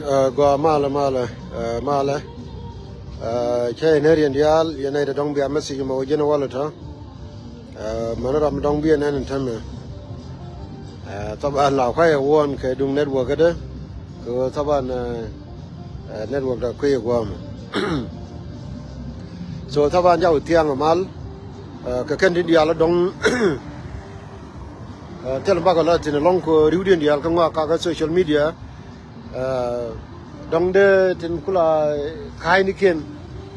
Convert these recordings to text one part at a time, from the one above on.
go mala che nerian dial yene de dong bia message mo jeno walata manaram dong bia nan tamme طبعا لا خاي وون كدون نتورك ده طبعا نتورك ده كوي قوام so طبعا جاو تيان مال ككن دي على دون تل باغ لا تين لونك ريودين ديال كما كا سوشيال ميديا dong de tin kula kai ni ken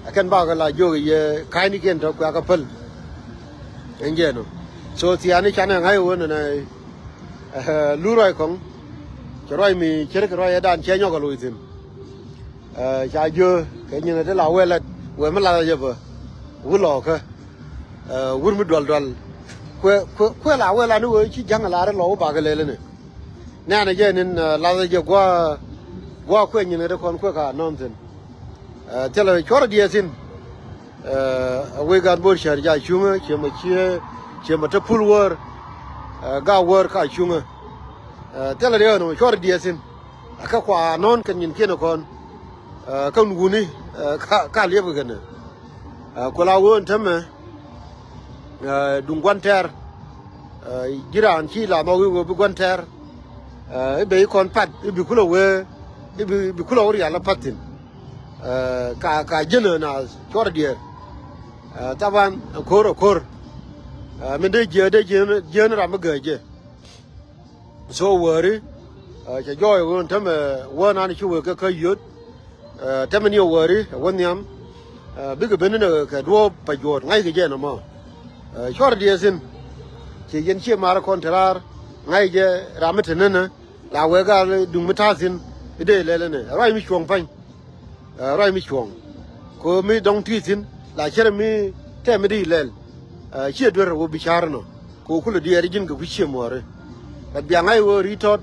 akan ba ga la jo ye kai ni ken to ka pel enje no so ti ani chana ngai won na lu roi kong roi mi chere roi dan che nyo ga lu tin cha jo ke ni de la we ma la je ba wu lo ka wur mi dol kwe la we la nu chi jang la re lo ba ga le ne na na je nin la je gwa kwe ni ne kon kwe ka non tin tele chora die sin we gan bor shar ja chuma che ma ta pul wor ga wor ka chuma tele de no chora die sin aka kwa non kan yin ken kon kan guni ka le bu gan ko la won tame dung gwanter jiran chi la ma wi bu gwanter be kon pat bi kulo we bi kulo ori ala patin ka jeno na chor die taban kor men de je ra ma geje so wori che joy won tame wona ni chu ka yut tame ni wori won yam bi ga benene ka do pa jot ngai ge je no mo chor die sin che yen che mar kontrar ngai je rametene la we ga dung metasin ide lele ne rai mi chuang pan rai mi chuang ko mi dong ti sin la chere mi te mi di lel che dwer wo bichar no ko kula di erigin ga kuche more ka bia ngai wo ritot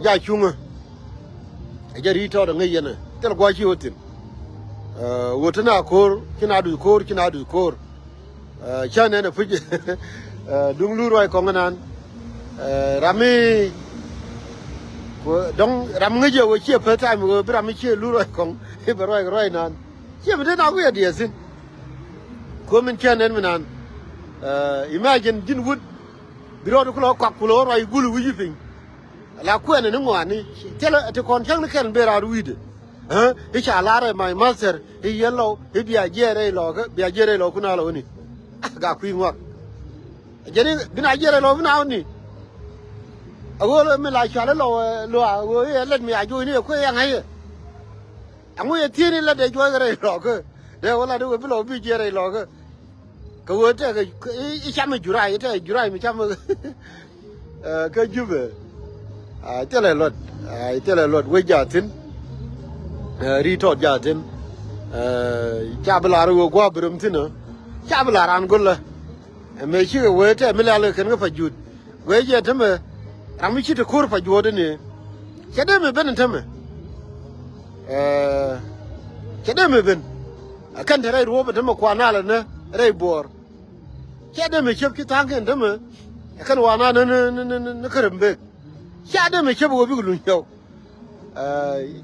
ya chunga ja ritot ngai yene tel gwa chi wotin wotana kor kina du kor chane na fuji dung lu roi ko nganan rami dong ram nge je wo che pe ta mi wo bra mi che lu roi kong he ba roi nan che me na we die sin ko min chen nen nan imagine jin wood biro ko lo kwak lo roi gulu wi pin la ko ne ngwa ni tele te kon chang ne ken be ra wi de he cha la re my master he yellow he bia jere lo kuna lo ni ga ku ngwa jere bina jere lo bina ni awo me la cha lo awo ye let me aju ni ko yang ai amu ye ti ni la de jo gare lo ko de wala de bi lo bi jere lo ko wo te ko I cha me jurai mi cha me ka jube tele lot we ja tin ri tot ja tin cha bla ro gwa brum tin no cha bla ran gol la me chi we te me la le kan ga fa jut we je te me rami chi te kor fa jode ne chede me ben te me chede me ben akan te rai ro ba te me kwa na la ne rai bor chede me chep ki tang ken te me akan wa na ne karambe chede me chep go bi lu yo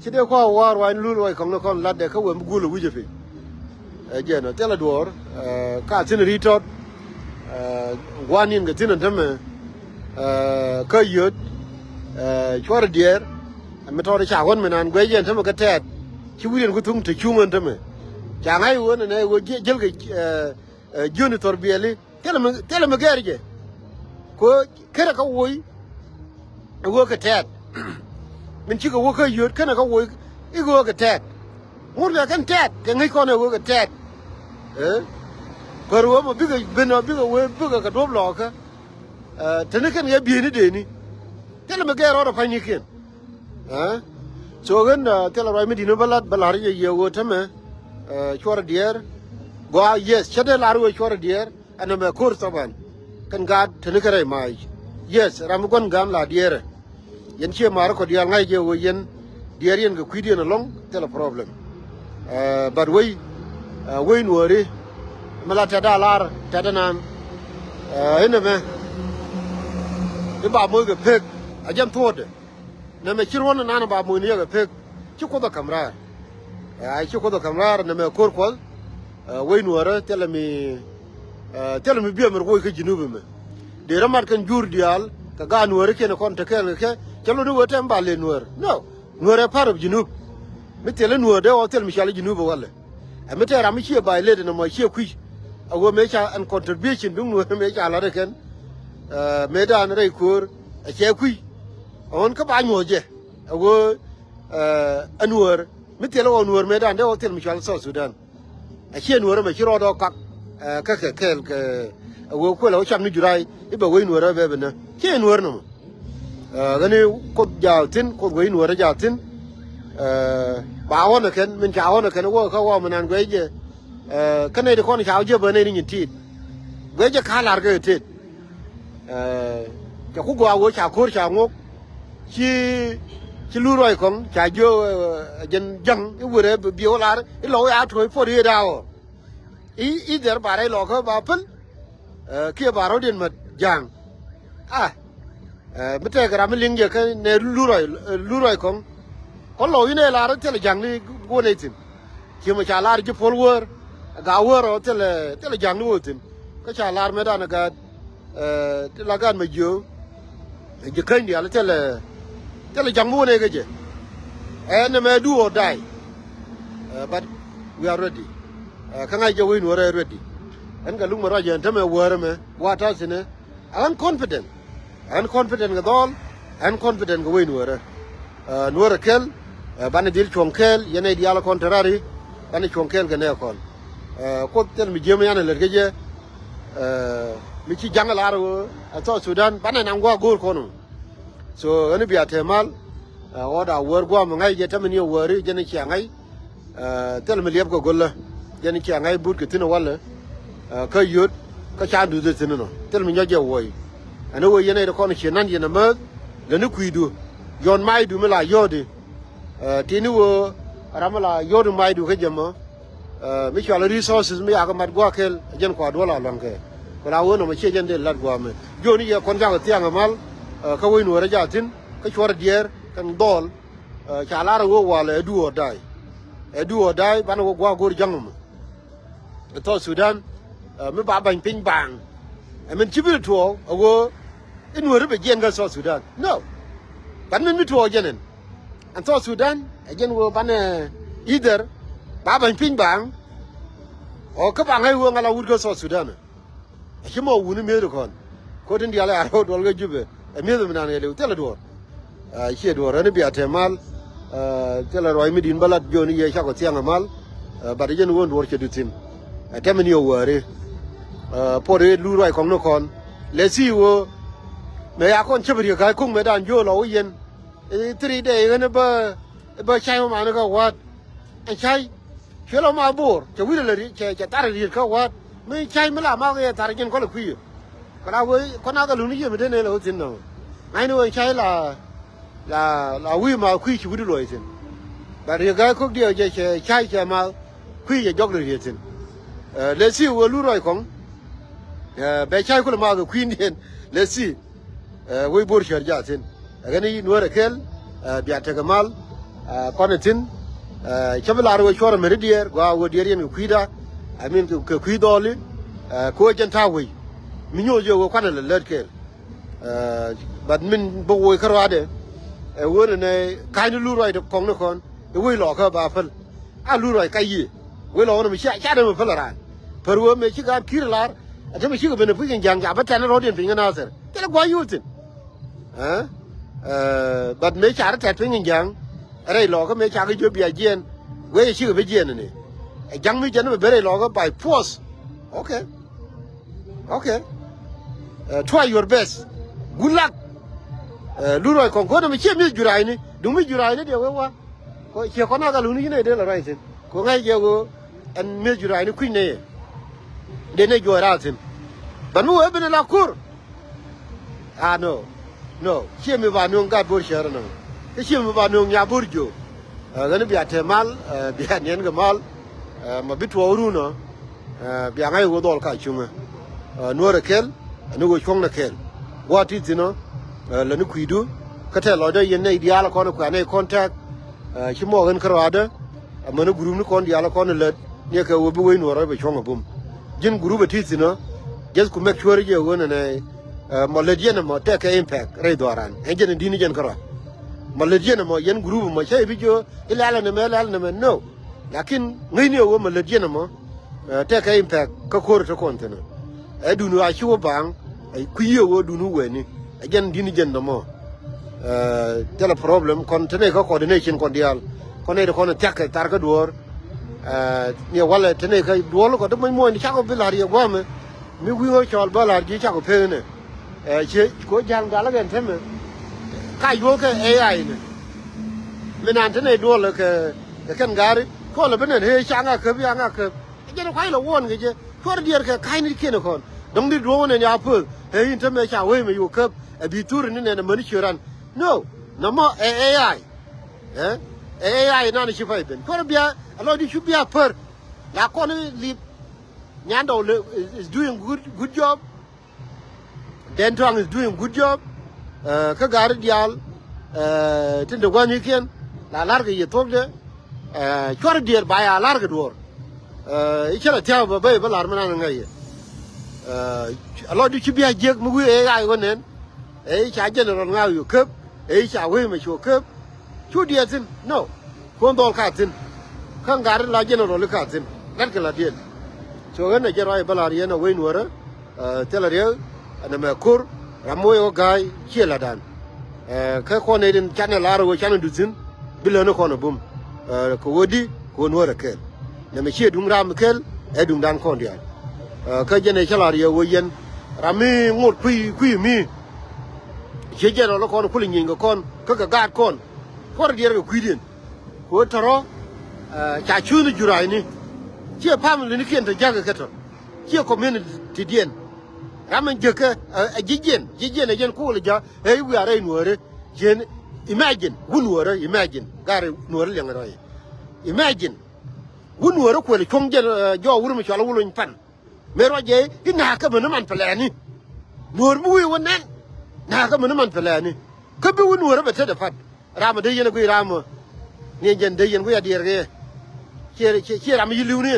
chede ko war wa lu lo ko kon la de ka we bu lu wi je fi je no tele dor ka tin ri tot wanin ga tin te me ka yut chwar dier me to cha won me nan gwe yen tama ka tet chi wien ku tung te chuman tama cha ngai won ne wo jel ga juni tor bieli tele me gerje ko kera ka woi wo ka tet min chi ka wo ka yut kana ka woi I go ka tet mur ga kan tet ke ngai ko ne wo ka tet ko ro mo biga beno biga we biga ka dob lo ka tene kan ya bi ni de ni tele me gero ro pani ken so gan tele ro mi dino balar ye wo tame chora dier go yes chede la ro chora dier ana me kur saban kan ga tene kare mai yes ram gon gam la dier yen che mar ko dier ngai je wo yen dier yen ga kwidi na long tele problem but we nuori mala tada lar tada nan ene me ba mo ga pek a jam tode na me kirwon na ba mo ni ga pek chiko da kamrar ai chiko da kamrar na me korkol way nuara telemi biya mer ko ke jinubu me de ramar kan jur dial ka ga nuara ke na kon ta ke chalo du wote mbale nuara no nuara part of jinub mi tele nuara de hotel mi shali jinubu wala mi te ram chi ba le de na mo chi ku ago me cha an contribution dung nuara me cha la de ken me da na re kur a che ku on ka ba nyoje ago anuar mi tele o nuara me da de hotel mi shali South Sudan a che nuara me chi ro do ka wo ko la cham ni jurai iba we nuara be na che nuara no gani ko jautin ko we nuara jautin ba wona ken min cha wona ken wo ka wo manan gweje kane de kon cha je be ne ni tit gweje ka lar ga tit ka ku gwa wo cha ko cha ngok chi lu roi kong cha jo jen jang i wo re bi wo lar i lo ya thoi fo ri da I der bare lo ko ba pen ke baro din mat jang mete gra mi ling je ke ne lu roi kong ko lo ine la ra tele jang ni go ne tin ki ma cha lar ji pol wor ga wor o tele jang ni wo tin ko cha lar me da na ga la gan ma jo je kan dia la tele jang wo ne ge je ne me do or die but we are ready kanga je we no ready en ga luma raje en tame wore me wata sine an confident ga dol an confident ga we no kel bana dil chonkel yene diala contrary bana chonkel ga ne kon ko tel mi jeme yana lerge je mi ci jangala ro ato Sudan bana nangwa gol kono so ani biya temal oda wor gwa mo ngai je tame ni wori je ne ci ngai tel mi lieb ko golla jeni ki ngai but ke tino wala ka yut ka cha du de tino no tel mi nyaje woy ana wo yene de kono chenan yene ma le ni kuidu yon mai du mala yode tini wo ramala yodu mai du ke jema mi chala resources mi aga mat gwa kel jen ko dola lonke ko la wono ma che jen de lat gwa me joni ye kon jang tianga mal ka wo no raja tin ka chwar dier kan dol cha la ro wala edu o dai bana wo gwa gor jangum to Sudan mi ba ban ping bang men chibi to ogo inu rebe jen ga South Sudan no ban mi to jenen and South Sudan again wo bana either ba ban ping bang o ka bang ai wo ngala wud ga South Sudan a mo wuni me kon ko tin dia la ro dol ga jube me do nan ele tele do che do ran bi atemal tele roi mi din balat joni ye cha ko tianga mal ba de jen won wor che dutin temeni o wore pore lu roi kong no kon le si wo me ya kon chebri ga kung me dan jo lo yen 3 day ne ba chai ma na ga wat ai chai chelo ma bor che wi le ri che tar ri ka wat me chai me la ma ga tar jen ko le kwi ka la wo ko na ga lu ni ye me de ne lo tin no ai no chai la wi ma kwi chi wi lo yin ba ri ga ko dia je che chai che ma kwi ye jog le ri tin le si wo lu roi kong be chai ko ma ga queen den le si we bor shar ja tin ga ni no re kel biya ta gamal konatin chabla ro chora meridier gwa wo dier yen kuida I mean ko kuidoli ko jenta we mi nyo jo ko kana le kel bad min bo wo karwade wo ne kai lu roi de kong no kon we lo ka ba fal a lu roi kai yi we lo no mi cha de mo fal ran per wo me chi ga kir lar a me chi ga bene pu jang ja ba tan ro den pinga na ser te gwa yutin bad me cha ta pinga jang re lo ka me cha ga jo bia jen we chi ga be jen ne jang mi jen be re lo ka by force okay try your best good luck lu roi kon ko no mi chi mi jurai ni du mi jurai ni de we wa ko che ko na ga lu ni ne de la rai sin ko ngai je go en mi jurai ni kuin ne de ne jo ra sin ban mu e bene la kur no chi mi ba no ga bor sher no ke chi mi ba no nya bor jo ga ni bia te mal bia nyen ga mal ma bitwo ru no bia ngai go dol ka chuma no re kel no go chong na kel what is no la ni kuidu ka te lo de yen ne dia la ko no ka ne contact chi mo gan karada amana guru ni kon diala kon le ne ka wo bi we no ra be chonga bum jin guru be ti no just to make sure you wona ne maladiana mo take impact re doran engine dini jen kara maladiana mo yen guru mo che bi jo ilala ne melal ne no lakin ngai ne wo maladiana mo take impact ka kor to kontena e dunu a chi wo bang ai kuyo wo dunu we ni again dini jen do mo tela problem kon tene ko coordination kon dial kon ne ko take tar ka dor ne wala tene ka dor ko to mo ni cha ko bilari go me mi wi ngo chol balar ji cha ko pe ne che ko jang ga la gen teme ka yo ke ai ne me nan tene dor le ke kan gari ko le benen he cha nga ke bi nga ke je no kai lo won ke je ko dier ke kai ni ke ne kon dong di do ne ya pu he yin teme cha we me yo ke bi tur ni ne mani chiran no no mo ai ai na ni chi fa ben ko bia alo di chu bia per la ko ni li Nyando is doing good job. Dentong is doing good job. Kagari dial tinda one weekend la larga ye togde chor dier baya larga dor ichela tia ba ba lar mana ngai alo di chibia jeg mu ai wonen cha general ngau yu kep cha we me chu kep chu dia tin no kon dol ka tin kan gar la general ka tin lar ka la diel so gana jero balar yena we nuora telario ana me kur ramoyo gai chela dan ka ko ne din channel aro wo channel duzin bilano ko no bum ko wodi ko nuora kel na me che dung ram kel e dung dan kon dia ka jene chala rio wo yen rami ngot kui mi che jero lo kon kuli nyingo kon ka ga kon for dia ko kuidin ko taro cha chunu jurai ni che pam ni ken ta jaga kato che community dien ramen jeke jijen jen ko le ja e wi are nuore jen imagine wunuore imagine gare nuore le ngaro imagine wunuore ko le chongjen jo wuru mi chala wulu pan mero je ina ka ban man plani nuor mu wi wonan na ka man man plani ka bi wunuore ba ta da fat rama de yen ko rama ni jen de yen ko ya dire che ram yilu ni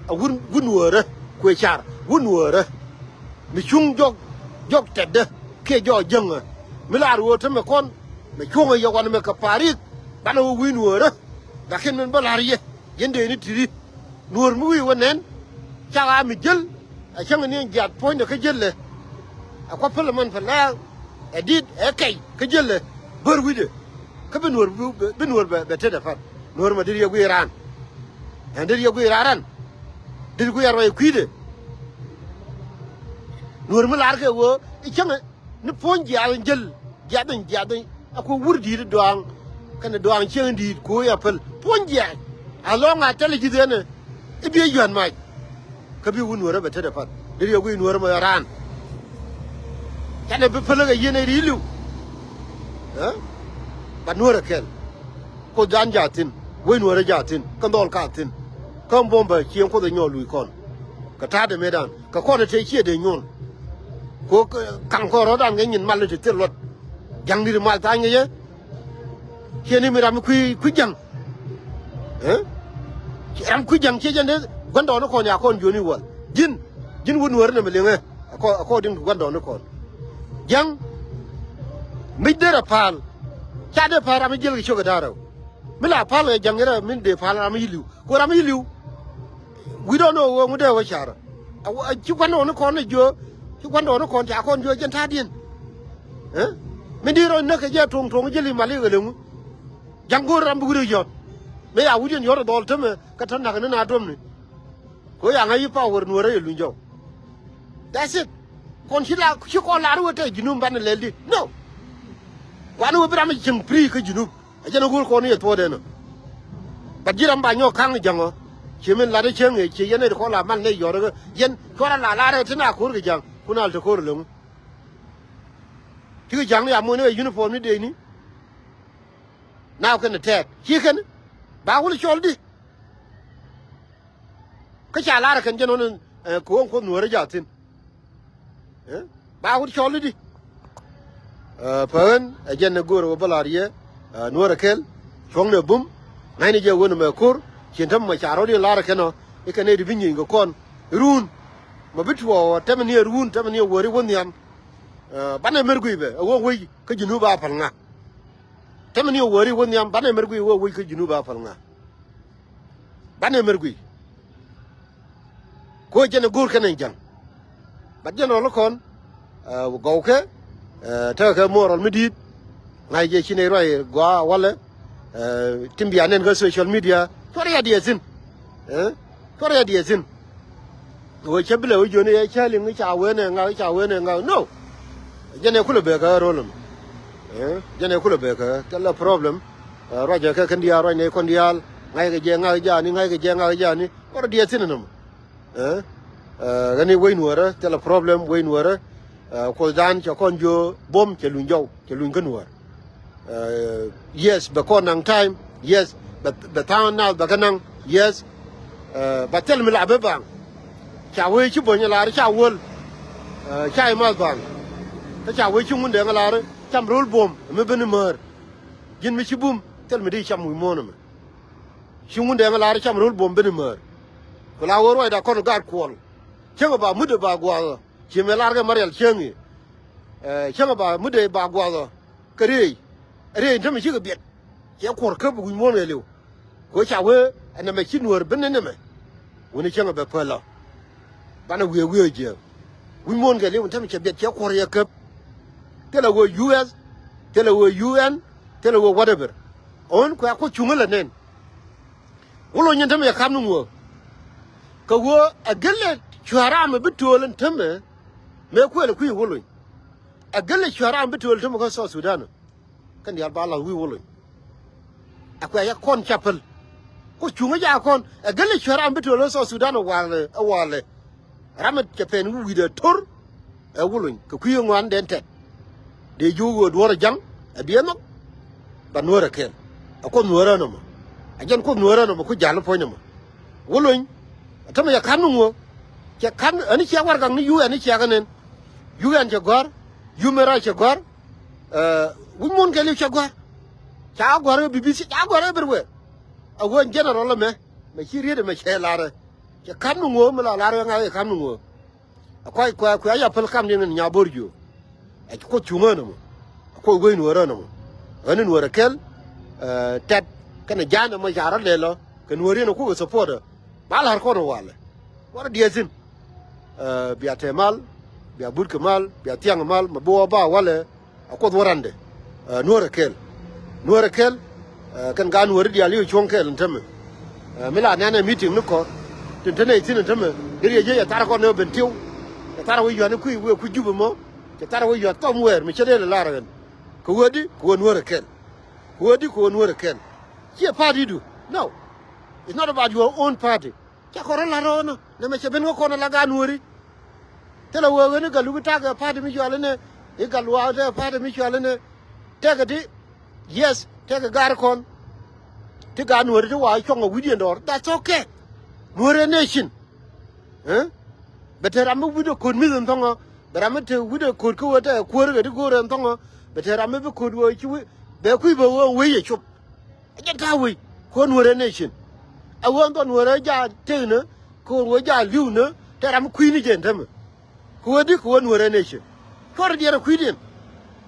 a wunuore ko char wunuore mi chung jok tedde ke jo jenga mi la ro te me kon mi chung yo wan me ka pari bana wi nuore da ken men balar ye yende ni tiri nuor mu wi wonen cha mi jel a chang ni jat point de ka jelle a ko pel man fa la e dit e kay ka jelle ber wi de ka be nuor be te da fa nuor ma dir yo wi ran en dir yo wi ran dir ku yar way kuide nuor mu lar ke wo i chang ni ponji al jel jaden ako wurdi de doang kana doang cheng di ko ya pel ponji alonga tele jidene e bi yon mai ka bi wu nuor be te da fa dir yo wi nuor ma ran kana be pel ga yene rilu ba nuor kel ko dan jatin wi nuor jatin kan dol ka tin kan bomba chien ko de nyolu kon ka ta de medan ka ko de te chie de nyon ko kan ko ro dan ngin mal de te lot jang ni mal ta ngi ye cheni mi ram ku jang am ku jang che jande gondo no ko nya kon joni wol jin won wor na me lenge ko ding gondo no kon jang mi de ra pal cha de para mi jel ki choga daro mi la pal jang ra min de pal ram yilu ko ram yilu we don't know what we do chara a chi kwano no kon jo chi kwano no kon ja kon jo jen ta dien me di ro na ka ja tong jeli mali ga lengu jango ram bu ri jo me ya wudin yor dol teme ka tan na na dom ni ko ya ngai power no re lu jo that's it kon chi ko la ru te jinum ban le di no wanu bi ram chim pri ka jinum a jana gol ko ni to de no ba jiram ba nyo kang jango chimen la de chenge chi yene ko la man ne yor yen ko la re tina ko ri jang kunal to ko lu ti jang ya mo ne uniform ni de ni now can attack chi kan ba wul chol di ka cha la kan jeno ne ko nuore jatin ba wul chol di pen ajen ne goro balariye nuore kel chong ne bum ngai ni je won me kur chin tham ma charo di lar ke no e ke ne di binyi go kon run ma bitwo tamani run tamani wori won yam bane mergui be wo wi ke jinu ba pal nga tamani wori won yam bane mergui wo wi ke jinu ba pal nga bane mergui ko jene gur kenen jang ba jeno lo kon go ke ta ke moral midit ngai je chine roi gwa wala timbiya nen ga social media Korea dia zin Korea dia zin wo chebile wo jone ya chali ngi cha wene nga no jene kula be ka rolum jene kula be ka tala problem roja ka kandiya roi ne kondial ngai ga je nga ja ni Korea dia zin no gani wain wara tala problem wain wara ko dan cha konjo bom che lunjau che lun kanwar yes ba konang time yes but town now ba kanang yes ba tel mi la ba bang cha we chi bo nya la cha wol cha ma bang ta cha we chi mun de ngala re cham rul bom me ben mer jin mi chi bum tel mi di cham mu mon me chi mun de ngala re cham rul bom ben mer ko la wor wa da kon gar kwol chenga ba mude ba gwa chi me la ga marial chengi chenga ba mude ba gwa kare re ndam chi ga biet ya kwor ka bu mon le lew ko cha we ana me chi nuor ben ne me woni chenga ba pala bana we je we mon ga lew ndam chi biet ya kwor ya ka tela wo US tela wo UN tela wo whatever on ko chungala nen wolo nyen ndam ya kam nu ka wo agelle chwara me bitol ntame me ko le ku wolo agelle chwara me bitol ntame ko so Sudan kan yar bala wi wolo akwa ya kon chapel ko chunga ya kon agelle chwara me bitol so Sudan wale ramat chapen wi de tor e wolo ko ku ngwan den tet de jogo dwora jang abieno banora ken akon nuara no ajan ko nuara no ko jalo po no wolo tama ya kanu ngo ke kan ani che war gang ni yu ani che ganen yu an che gor yu mera che gor wu mon ke le che gor cha gor BBC cha gor everywhere awo general me chi riede me che lare ke kanu ngo me la lare nga kanu ngo akwai ko ya pel kam ni nya borju e ko chunga no ko go ni wara no ani wara kel tat kana jana ma jara lelo kan wari no ko support bal har kono wala wara diazin biya temal biya burke mal biya tiang mal mabo ba wala akod warande nuora kel kan gan wari dia liu chonkel ntame mila nana meeting nuko tentene tin ntame gari je ya tar ko no bentiu ya tar wi yana ku jubu mo ya tar wi ya tom wer mi chede la ran ko wodi ko nuora kel ki party do no it's not about your own party cha ko la rono ne me cheben ko na la ganuri tela wo ne galu ta ga party mi jole ne e galu wa ta party mi jole ne te ga di yes te ga gar kon te ga nuori to wa chonga widi ndor that's okay nuore nation beter am wido kon mi zon tongo beram te wido kon ko wata ko ga di go ran tongo beter am be ko wo chi be ku be wo we ye chup e ta we ko nuore nation I want on where I got dinner, ko wo ja liu ne teram queen gen tam ko di ko won nation ko di ra queen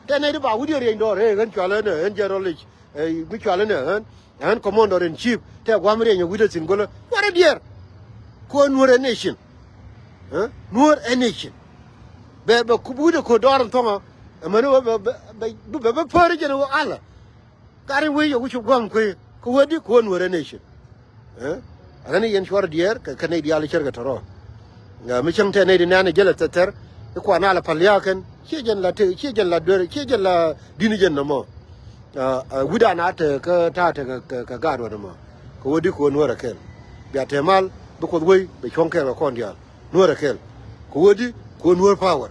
te ne ba wudi re ndo re gan chala ne en general mi chala ne en commander in chief te gwa mre nya wudi sin golo ko di ko won nation nur a nation be ku wudi ko doran tonga amano be pare je no ala kare we yo ku gwam ko wodi ko won nation agani yen shwar dier ka kanai dial cherga taro nga michang te ne dinane jela tater ko na la palya ken chejen la te chejen la dore chejen la dini jen no guda na ta ka ta ka gado no ko wodi ko nuora ken biya temal bu ko goy be chonke ko kondial nuora ken ko wodi ko nuor power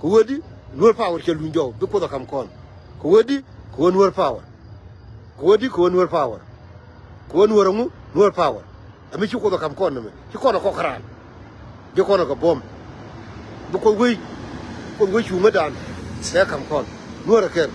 ko wodi nuor power ke lunjo bu ko da kam kon ko wodi ko nuor power ko wodi ko nuor power ko nuor mu nuor power ami ci ko da kam kon me ci ko ko kran je ko ko bom bu ko goy chu madan se kam kon nuora ken